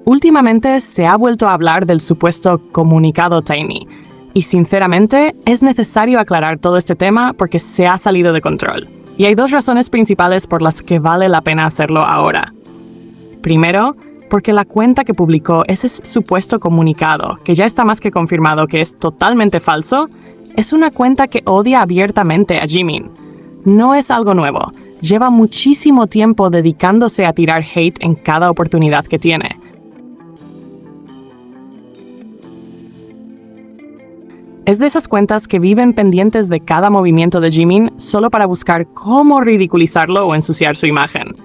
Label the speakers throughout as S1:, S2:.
S1: Últimamente se ha vuelto a hablar del supuesto comunicado Tiny, y sinceramente es necesario aclarar todo este tema porque se ha salido de control. Y hay dos razones principales por las que vale la pena hacerlo ahora. Primero, porque la cuenta que publicó ese supuesto comunicado, que ya está más que confirmado que es totalmente falso, es una cuenta que odia abiertamente a Jimin. No es algo nuevo, lleva muchísimo tiempo dedicándose a tirar hate en cada oportunidad que tiene. Es de esas cuentas que viven pendientes de cada movimiento de Jimin solo para buscar cómo ridiculizarlo o ensuciar su imagen.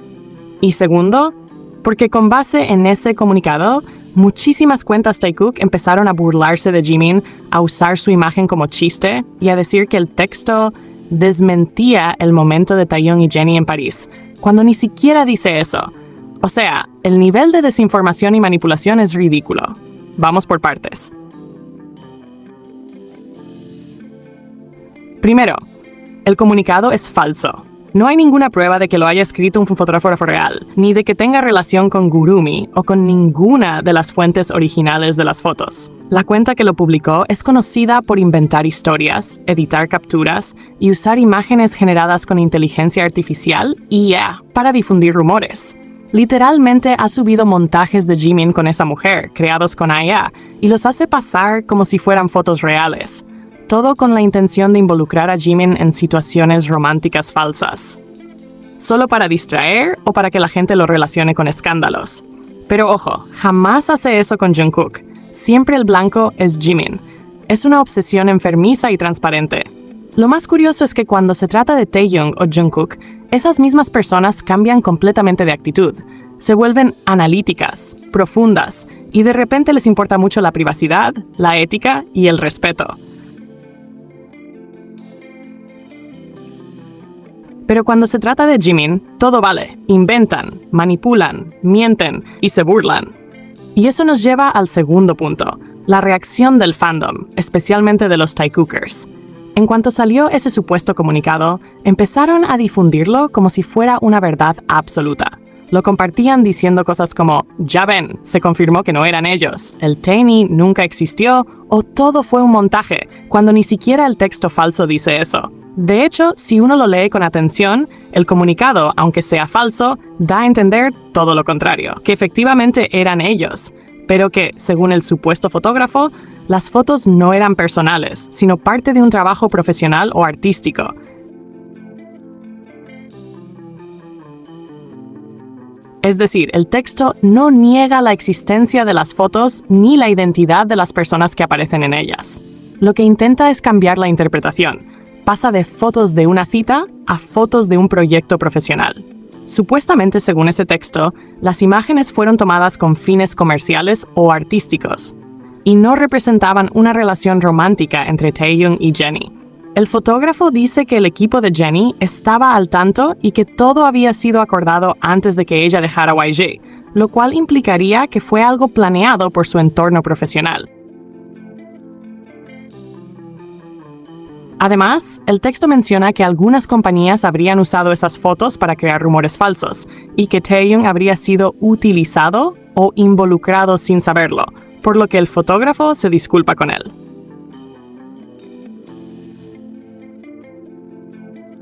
S1: Y segundo, porque con base en ese comunicado, muchísimas cuentas Taekook empezaron a burlarse de Jimin, a usar su imagen como chiste y a decir que el texto desmentía el momento de Taehyung y Jennie en París, cuando ni siquiera dice eso. O sea, el nivel de desinformación y manipulación es ridículo. Vamos por partes. Primero, el comunicado es falso. No hay ninguna prueba de que lo haya escrito un fotógrafo real, ni de que tenga relación con Gurumi o con ninguna de las fuentes originales de las fotos. La cuenta que lo publicó es conocida por inventar historias, editar capturas y usar imágenes generadas con inteligencia artificial, IA, para difundir rumores. Literalmente ha subido montajes de Jimin con esa mujer, creados con IA, y los hace pasar como si fueran fotos reales. Todo con la intención de involucrar a Jimin en situaciones románticas falsas. Solo para distraer o para que la gente lo relacione con escándalos. Pero ojo, jamás hace eso con Jungkook. Siempre el blanco es Jimin. Es una obsesión enfermiza y transparente. Lo más curioso es que cuando se trata de Taehyung o Jungkook, esas mismas personas cambian completamente de actitud. Se vuelven analíticas, profundas, y de repente les importa mucho la privacidad, la ética y el respeto. Pero cuando se trata de Jimin, todo vale. Inventan, manipulan, mienten y se burlan. Y eso nos lleva al segundo punto, la reacción del fandom, especialmente de los Taekookers. En cuanto salió ese supuesto comunicado, empezaron a difundirlo como si fuera una verdad absoluta. Lo compartían diciendo cosas como, ya ven, se confirmó que no eran ellos, el Tiny nunca existió o todo fue un montaje, cuando ni siquiera el texto falso dice eso. De hecho, si uno lo lee con atención, el comunicado, aunque sea falso, da a entender todo lo contrario, que efectivamente eran ellos, pero que, según el supuesto fotógrafo, las fotos no eran personales, sino parte de un trabajo profesional o artístico. Es decir, el texto no niega la existencia de las fotos ni la identidad de las personas que aparecen en ellas. Lo que intenta es cambiar la interpretación. Pasa de fotos de una cita a fotos de un proyecto profesional. Supuestamente, según ese texto, las imágenes fueron tomadas con fines comerciales o artísticos y no representaban una relación romántica entre Taehyung y Jennie. El fotógrafo dice que el equipo de Jennie estaba al tanto y que todo había sido acordado antes de que ella dejara YG, lo cual implicaría que fue algo planeado por su entorno profesional. Además, el texto menciona que algunas compañías habrían usado esas fotos para crear rumores falsos y que Taehyung habría sido utilizado o involucrado sin saberlo, por lo que el fotógrafo se disculpa con él.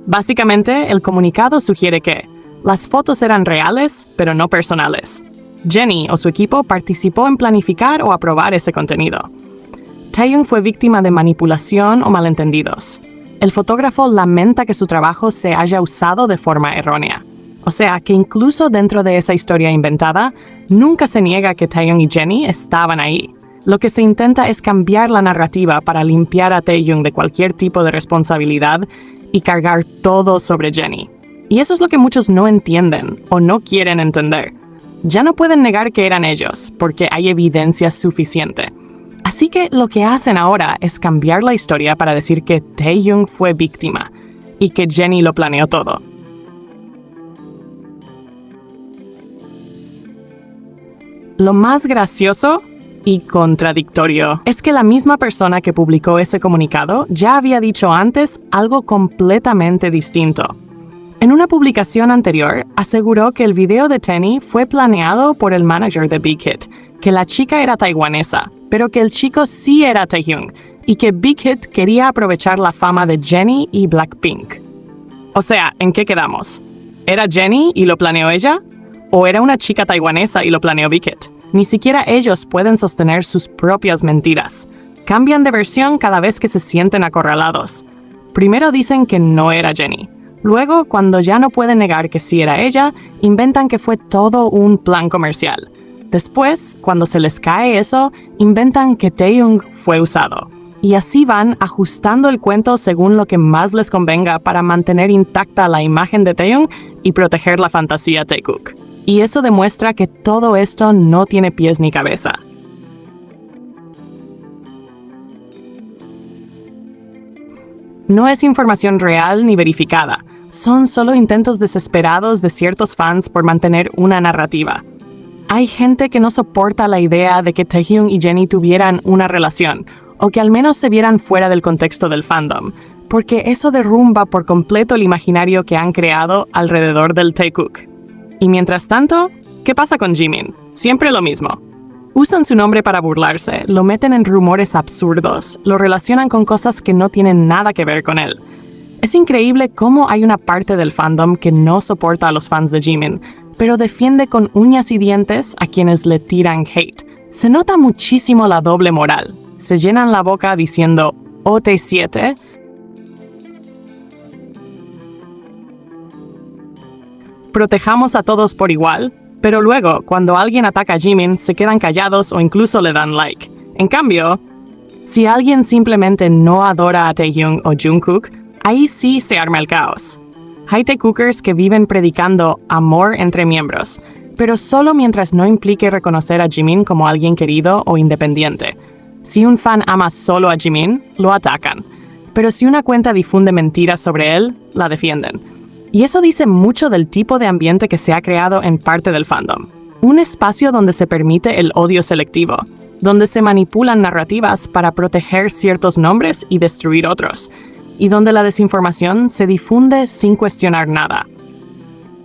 S1: Básicamente, el comunicado sugiere que las fotos eran reales, pero no personales. Jennie o su equipo participó en planificar o aprobar ese contenido. Taehyung fue víctima de manipulación o malentendidos. El fotógrafo lamenta que su trabajo se haya usado de forma errónea. O sea, que incluso dentro de esa historia inventada, nunca se niega que Taehyung y Jennie estaban ahí. Lo que se intenta es cambiar la narrativa para limpiar a Taehyung de cualquier tipo de responsabilidad y cargar todo sobre Jennie. Y eso es lo que muchos no entienden o no quieren entender. Ya no pueden negar que eran ellos, porque hay evidencia suficiente. Así que lo que hacen ahora es cambiar la historia para decir que Taehyung fue víctima y que Jennie lo planeó todo. Lo más gracioso y contradictorio es que la misma persona que publicó ese comunicado ya había dicho antes algo completamente distinto. En una publicación anterior, aseguró que el video de Tenny fue planeado por el manager de Big Hit, que la chica era taiwanesa, pero que el chico sí era Taehyung, y que Big Hit quería aprovechar la fama de Jennie y Blackpink. O sea, ¿en qué quedamos? ¿Era Jennie y lo planeó ella? ¿O era una chica taiwanesa y lo planeó Big Hit? Ni siquiera ellos pueden sostener sus propias mentiras. Cambian de versión cada vez que se sienten acorralados. Primero dicen que no era Jennie. Luego, cuando ya no pueden negar que sí era ella, inventan que fue todo un plan comercial. Después, cuando se les cae eso, inventan que Taehyung fue usado. Y así van ajustando el cuento según lo que más les convenga para mantener intacta la imagen de Taehyung y proteger la fantasía Taekook. Y eso demuestra que todo esto no tiene pies ni cabeza. No es información real ni verificada. Son solo intentos desesperados de ciertos fans por mantener una narrativa. Hay gente que no soporta la idea de que Taehyung y Jennie tuvieran una relación, o que al menos se vieran fuera del contexto del fandom, porque eso derrumba por completo el imaginario que han creado alrededor del Taekook. Y mientras tanto, ¿qué pasa con Jimin? Siempre lo mismo. Usan su nombre para burlarse, lo meten en rumores absurdos, lo relacionan con cosas que no tienen nada que ver con él. Es increíble cómo hay una parte del fandom que no soporta a los fans de Jimin, pero defiende con uñas y dientes a quienes le tiran hate. Se nota muchísimo la doble moral. Se llenan la boca diciendo OT7, protejamos a todos por igual, pero luego, cuando alguien ataca a Jimin, se quedan callados o incluso le dan like. En cambio, si alguien simplemente no adora a Taehyung o Jungkook, ahí sí se arma el caos. Hay Taekookers que viven predicando amor entre miembros, pero solo mientras no implique reconocer a Jimin como alguien querido o independiente. Si un fan ama solo a Jimin, lo atacan. Pero si una cuenta difunde mentiras sobre él, la defienden. Y eso dice mucho del tipo de ambiente que se ha creado en parte del fandom. Un espacio donde se permite el odio selectivo, donde se manipulan narrativas para proteger ciertos nombres y destruir otros, y donde la desinformación se difunde sin cuestionar nada.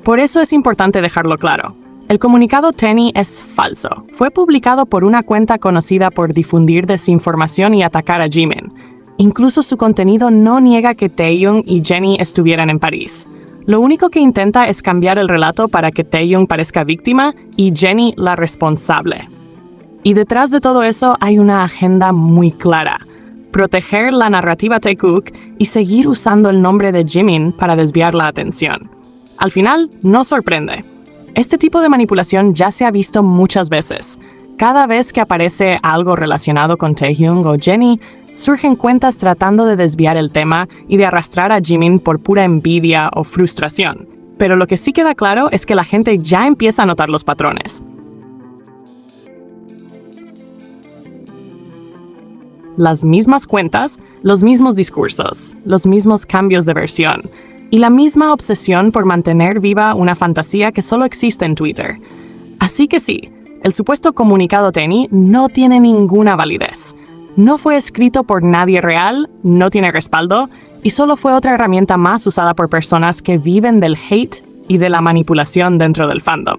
S1: Por eso es importante dejarlo claro. El comunicado Tenny es falso. Fue publicado por una cuenta conocida por difundir desinformación y atacar a Jimin. Incluso su contenido no niega que Taehyung y Jennie estuvieran en París. Lo único que intenta es cambiar el relato para que Taehyung parezca víctima y Jennie la responsable. Y detrás de todo eso hay una agenda muy clara: proteger la narrativa Taekook y seguir usando el nombre de Jimin para desviar la atención. Al final, no sorprende. Este tipo de manipulación ya se ha visto muchas veces. Cada vez que aparece algo relacionado con Taehyung o Jennie, surgen cuentas tratando de desviar el tema y de arrastrar a Jimin por pura envidia o frustración. Pero lo que sí queda claro es que la gente ya empieza a notar los patrones. Las mismas cuentas, los mismos discursos, los mismos cambios de versión y la misma obsesión por mantener viva una fantasía que solo existe en Twitter. Así que sí, el supuesto comunicado Tenny no tiene ninguna validez. No fue escrito por nadie real, no tiene respaldo y solo fue otra herramienta más usada por personas que viven del hate y de la manipulación dentro del fandom.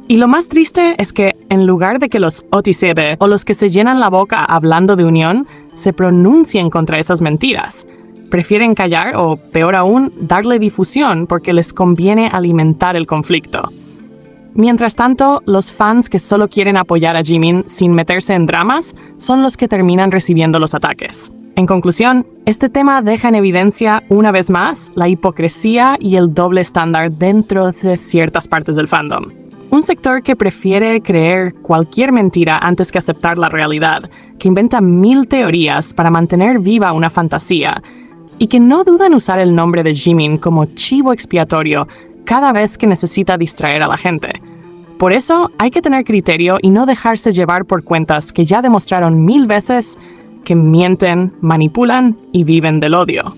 S1: Y lo más triste es que, en lugar de que los OT7 o los que se llenan la boca hablando de unión, se pronuncien contra esas mentiras. Prefieren callar o, peor aún, darle difusión porque les conviene alimentar el conflicto. Mientras tanto, los fans que solo quieren apoyar a Jimin sin meterse en dramas son los que terminan recibiendo los ataques. En conclusión, este tema deja en evidencia, una vez más, la hipocresía y el doble estándar dentro de ciertas partes del fandom. Un sector que prefiere creer cualquier mentira antes que aceptar la realidad, que inventa 1000 teorías para mantener viva una fantasía, y que no duda en usar el nombre de Jimin como chivo expiatorio cada vez que necesita distraer a la gente. Por eso hay que tener criterio y no dejarse llevar por cuentas que ya demostraron 1000 veces que mienten, manipulan y viven del odio.